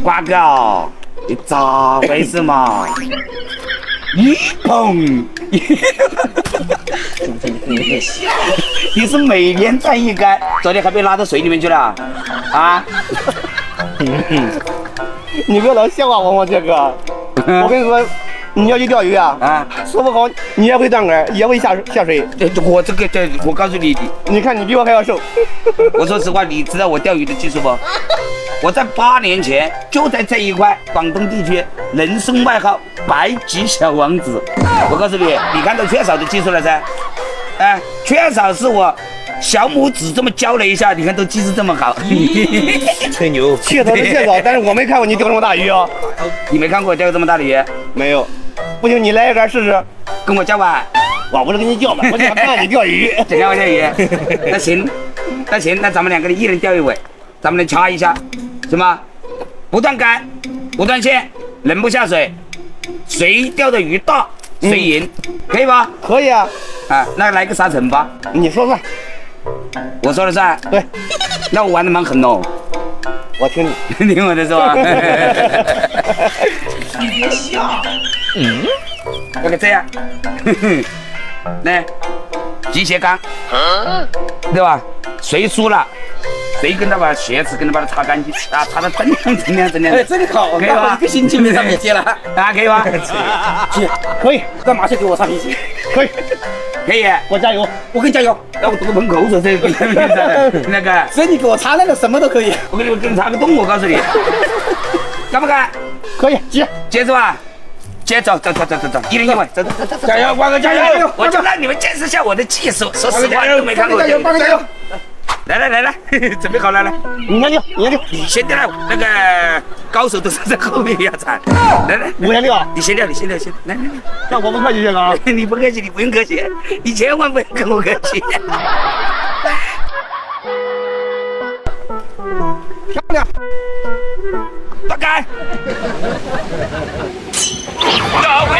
瓜哥，你咋回事嘛？一碰，你是每年赚一杆，昨天还被拉到水里面去了啊？你不要老笑话我这个，我跟你说，你要去钓鱼啊，说不好你也会断杆，也会下水。我告诉你，你看你比我还要瘦。我说实话，你知道我钓鱼的技术不？我在8年前就在这一块广东地区，人送外号“白吉小王子”。我告诉你，你看到缺少的技术了噻？哎，缺少是我小拇指这么教了一下，你看都技术这么好。吹牛，缺少是缺少，但是我没看过你钓这么大鱼哦。你没看过我钓这么大的鱼？没有。不行，你来一杆试试，跟我钓吧。我不是跟你钓吧，我想看你钓鱼。想看我钓鱼？那行，那咱们两个人一人钓一尾，咱们来掐一下。什么？不断杆，不断线，人不下水，谁钓的鱼大谁赢，可以吧？可以啊。啊，那来个沙尘吧。你说算。我说了算。对。那我玩的蛮狠哦。我听你。听我的是吧？你别笑。要个这样。来，机械杆，对吧？谁输了？谁跟他把鞋子跟他把它擦干净啊，擦得锃亮。哎，真好，可以吧？一个星期没上面接了啊，可以吧？姐，可以，干嘛去给我上一起？可以，我加油，我跟你加油。让我吐个盆口水，这个那个，只要你给我擦那个什么都可以。我给你擦个洞，我告诉你，敢不敢？可以，接着吧。接走，一人一尾，走，加油，瓜哥加油！我就让你们见识下我的技术，说实话都没看过。加油！来，准备好了，来，你先钓，你先钓，那个高手都是在后面要铲。来，我先钓，你先钓，来，那我不客气啊，你不客气，你不用客气，你千万不要跟我客气。漂亮，断杆。到位，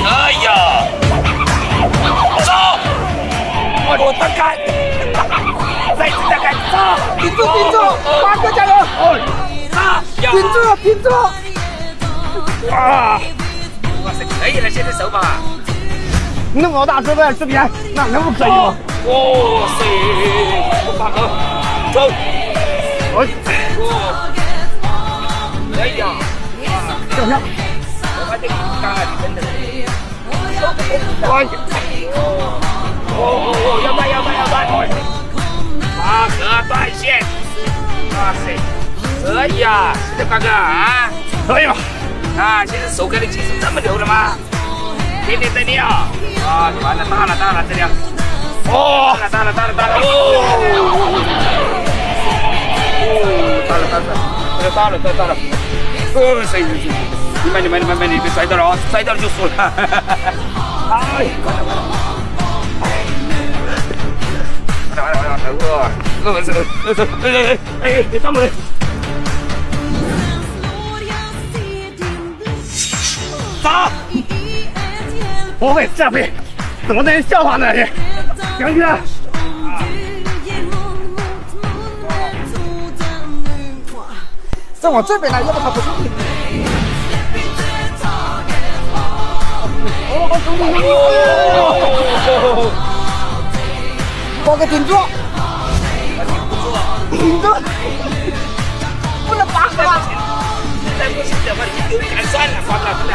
可以啊！走，我断杆，再次断杆，走，顶住，瓜哥加油！顶住！啊！哇塞，可以了，现在手把。那么大车在这边，那能不可以吗？哇塞，大哥，走！可以啊！漂亮！我这个杆你真的。要断！八格断线，哇塞，可以啊！现在瓜哥啊，可以吧？啊，现在手竿的技术这么牛的吗？天天在钓啊！完了，大了，这条。哦，大了！大了！行，你慢，你别摔到了啊！摔到了就输了。哎，完了！别上门！走！不会，这回怎么在人笑话呢？行去！再往这边来，要不他不上。瓜哥顶住！不能拔河！再不行的话，你丢杆算了，瓜哥，真的。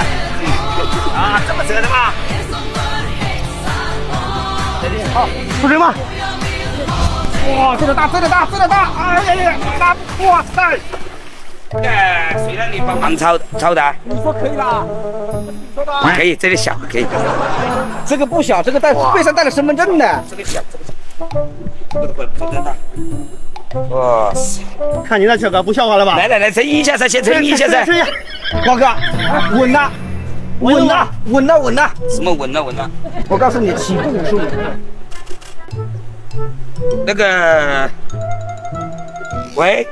啊，这么扯的吗？好，出水吗？哇，这个大！哎呀，大！哇塞！谁让你帮忙抄的？你说可以啦？可以，这个小可以。这个不小，这个背上带了身份证的。这个小，不能大。哇塞！看你那小哥不笑话了吧？来，乘一下噻，先乘一下噻。瓜哥，稳呐！什么稳呐？我告诉你，起步55。那个，喂。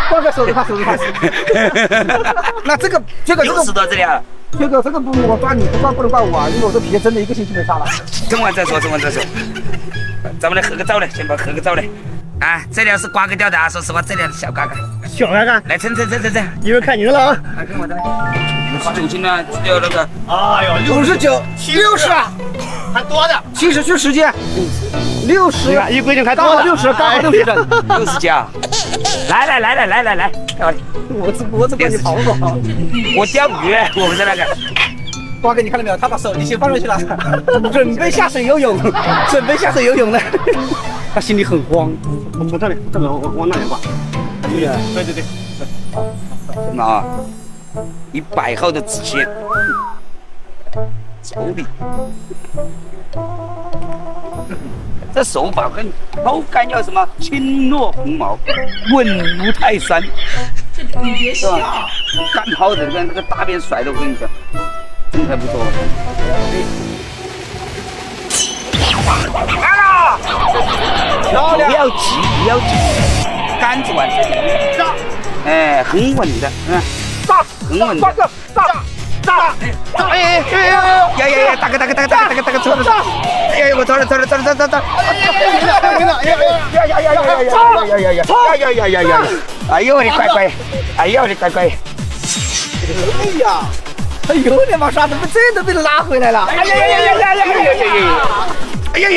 瓜哥手里怕。那这个又是到这里啊？这个不我抓你，不能怪我啊，因为我这皮真的1个星期没擦了。等会再说。咱们来合个照来，先把合个照来。啊，这条是瓜哥钓的啊，说实话，这条是小嘎嘎。小嘎嘎，来称，一会儿看你的了啊。来跟我的。59斤呢，只有那个。哎呦，59、60啊，还多的。70去10斤，60，一规定还多的60，刚好60整。 60斤啊！来，我只管你跑跑。我钓鱼，我不是那个。瓜哥，你看到没有？他把手机先放上去了，准备下水游泳，准备下水游泳了。他心里很慌。我这里，我往那里挂。对。什么啊？你摆好的纸线，手里。这手法跟口感要什么？轻若鸿毛，稳如泰山。你别笑。干好的跟那个大便甩的，我跟你讲，真还不错。来了！漂亮！不要急，杆子往这里炸，哎，很稳的，炸，很稳的，炸！哎，呀，大哥，错了，哎，我错了，哎呦我的乖，哎呦，那把沙子这都被拉回来了！哎呀，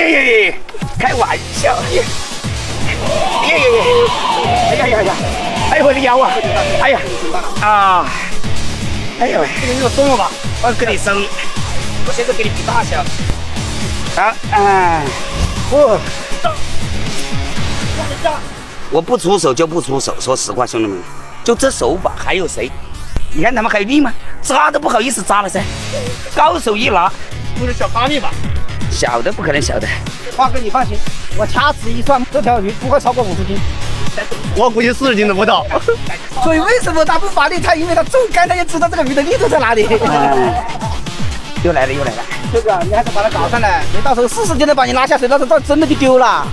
开玩笑！哎呦我的腰啊！哎呀啊！哎呦，这个又松了吧？我给你松，我现在给你比大小。好，我不出手就不出手，说实话，兄弟们，就这手法还有谁？你看他们还有力吗？扎都不好意思扎了噻，高手一拿，不是小咖喱吧？小的不可能小的。瓜哥，你放心，我掐指一算，这条鱼不会超过50斤。我估计40斤都不到。所以为什么他不发力？他因为他重竿，他也知道这个鱼的力度在哪里。又来了。这个你还是把它搞上来，你到时候40斤的把你拉下水，那时候真的就丢了。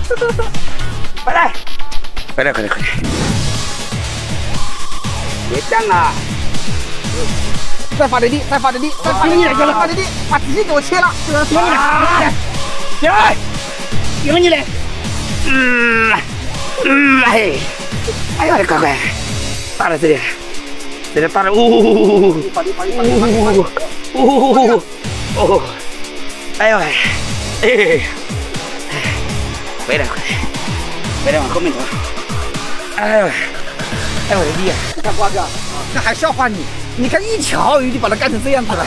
回来，快点！别这样啊！再发点力，把直接给我切了。有你嘞！哎呀，乖，大了这里大了，哎呦，回来，往后面走。哎呦，我的力啊！你看瓜哥，那还笑话你？你看一条鱼就把它干成这样子了。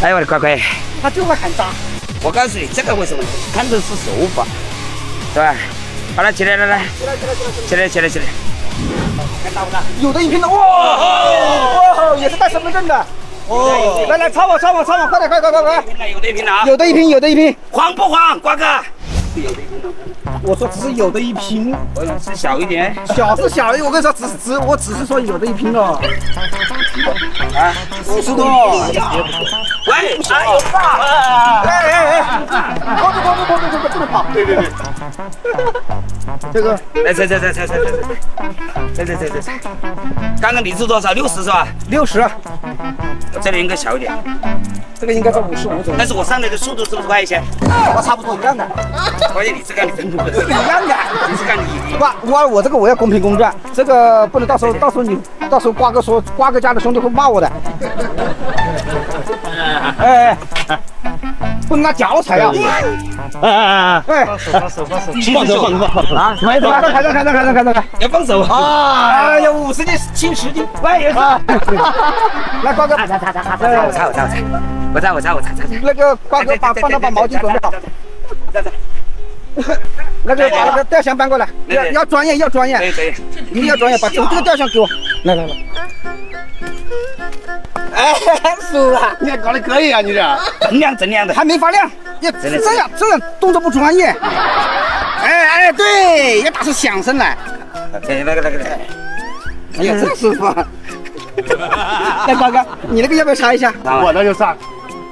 哎，我的乖，他就会喊扎。我告诉你，这个为什么？看的是手法，对吧？好了，起来，起来！看大不大？有的一拼的，哇，也是带身份证的。哦，来，抄我，快点！有的一拼，慌不慌，瓜哥？我说只是有的一拼，我是小一点，小是小，我跟你说，我只是说有的一拼哦。啊，50多。喂，哪有大？光不能跑。对。这个，来，刚刚你是多少？60是吧？60。我这里应该小一点，这个应该是55左右。但是我上来的速度是不是快一些？我差不多一样的。关键你是干你真的，一样的。你是干你。我这个我要公平公正，这个不能到时候瓜哥说瓜哥家的兄弟会骂我的。不能拿脚踩啊！放手！放手啊！看，要放手啊！哎呀，50斤70斤，喂，也是。来，瓜哥，我擦！那个瓜哥把毛巾准备好。那个钓箱搬过来，要专业，可以，一定要专业，把这个钓箱给我，来。哎，输了，你搞得可以啊，你这整亮的，还没发亮，要这样动作不专业。哎，对，要打出响声来。那个，哎呀，这舒服。来，瓜哥，你那个要不要擦一下？我那就上。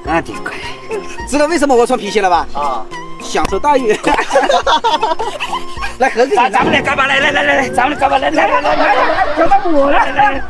那挺快。知道为什么我穿皮鞋了吧？啊，享受待遇。来，合个影。咱们来干吧，来，咱们干吧，来，交到我了，来。